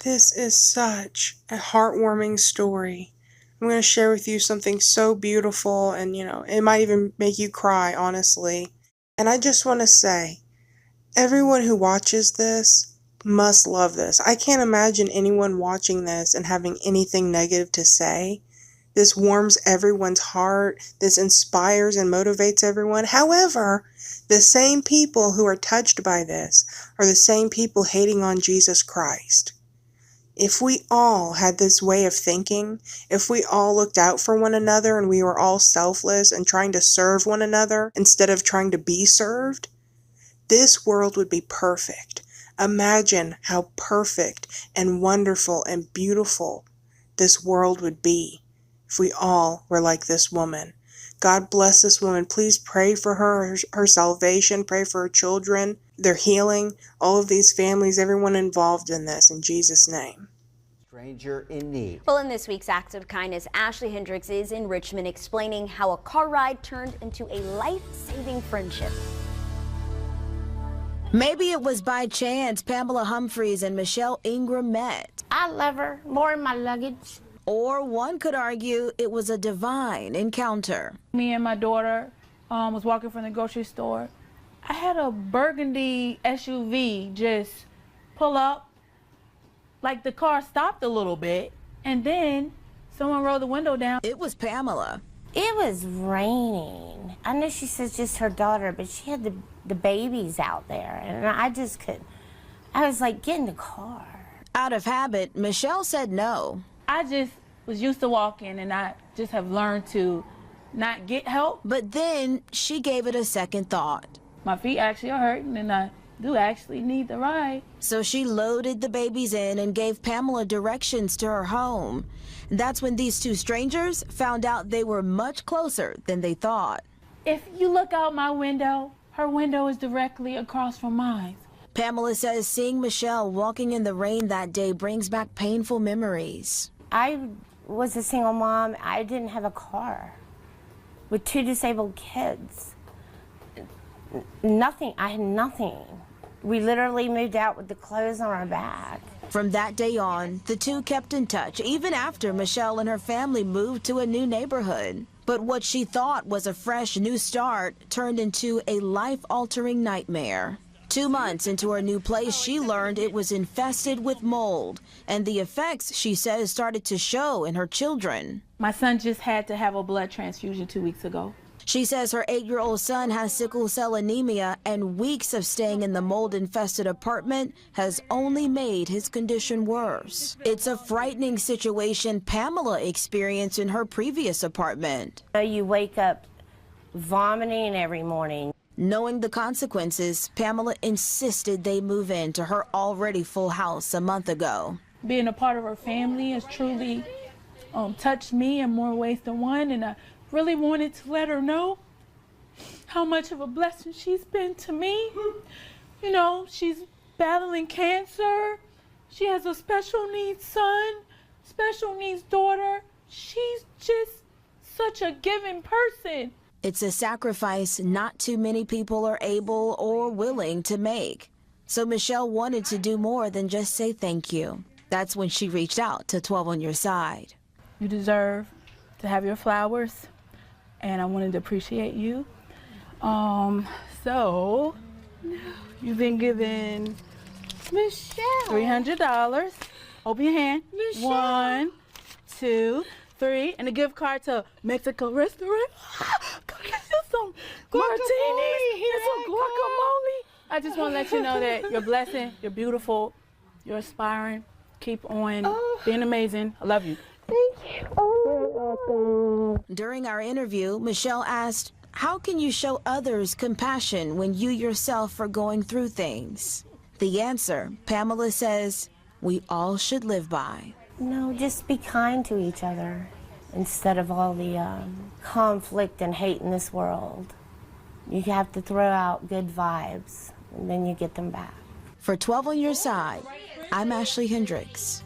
This is such a heartwarming story. I'm going to share with you something so beautiful and, it might even make you cry, honestly. And I just want to say, everyone who watches this must love this. I can't imagine anyone watching this and having anything negative to say. This warms everyone's heart. This inspires and motivates everyone. However, the same people who are touched by this are the same people hating on Jesus Christ. If we all had this way of thinking, if we all looked out for one another and we were all selfless and trying to serve one another instead of trying to be served, this world would be perfect. Imagine how perfect and wonderful and beautiful this world would be if we all were like this woman. God bless this woman. Please pray for her salvation, pray for her children, their healing, all of these families, everyone involved in this, in Jesus' name. Stranger in need. Well, in this week's Acts of Kindness, Ashley Hendricks is in Richmond explaining how a car ride turned into a life-saving friendship. Maybe it was by chance Pamela Humphreys and Michelle Ingram met. I love her more in my luggage. Or one could argue it was a divine encounter. Me and my daughter was walking from the grocery store. I had a burgundy SUV just pull up, like the car stopped a little bit, and then someone rolled the window down. It was Pamela. It was raining. I know she says just her daughter, but she had the babies out there, and I was like, get in the car. Out of habit, Michelle said no. I just was used to walking, and I just have learned to not get help. But then she gave it a second thought. My feet actually are hurting, and I do actually need the ride. So she loaded the babies in and gave Pamela directions to her home. That's when these two strangers found out they were much closer than they thought. If you look out my window, her window is directly across from mine. Pamela says seeing Michelle walking in the rain that day brings back painful memories. I was a single mom. I didn't have a car with 2 disabled kids. Nothing. I had nothing. We literally moved out with the clothes on our back. From that day on, the two kept in touch, even after Michelle and her family moved to a new neighborhood. But what she thought was a fresh new start turned into a life-altering nightmare. 2 months into her new place, she learned it was infested with mold, and the effects, she says, started to show in her children. My son just had to have a blood transfusion 2 weeks ago. She says her 8-year-old son has sickle cell anemia, and weeks of staying in the mold-infested apartment has only made his condition worse. It's a frightening situation Pamela experienced in her previous apartment. You wake up vomiting every morning. Knowing the consequences, Pamela insisted they move into her already full house a month ago. Being a part of her family has truly touched me in more ways than one, and I really wanted to let her know how much of a blessing she's been to me. You know, she's battling cancer. She has a special needs son, special needs daughter. She's just such a giving person. It's a sacrifice not too many people are able or willing to make. So Michelle wanted to do more than just say thank you. That's when she reached out to 12 on Your Side. You deserve to have your flowers, and I wanted to appreciate you. So you've been given Michelle. $300. Open your hand. Michelle. 1, 2, 3, and a gift card to Mexico restaurant. Go get you some martinis and some guacamole. I just want to let you know that you're blessed, you're beautiful, you're aspiring. Keep on being amazing. I love you. Thank you. During our interview, Michelle asked, how can you show others compassion when you yourself are going through things? The answer, Pamela says, we all should live by. No, just be kind to each other instead of all the conflict and hate in this world. You have to throw out good vibes, and then you get them back. For 12 on Your Side, I'm Ashley Hendricks.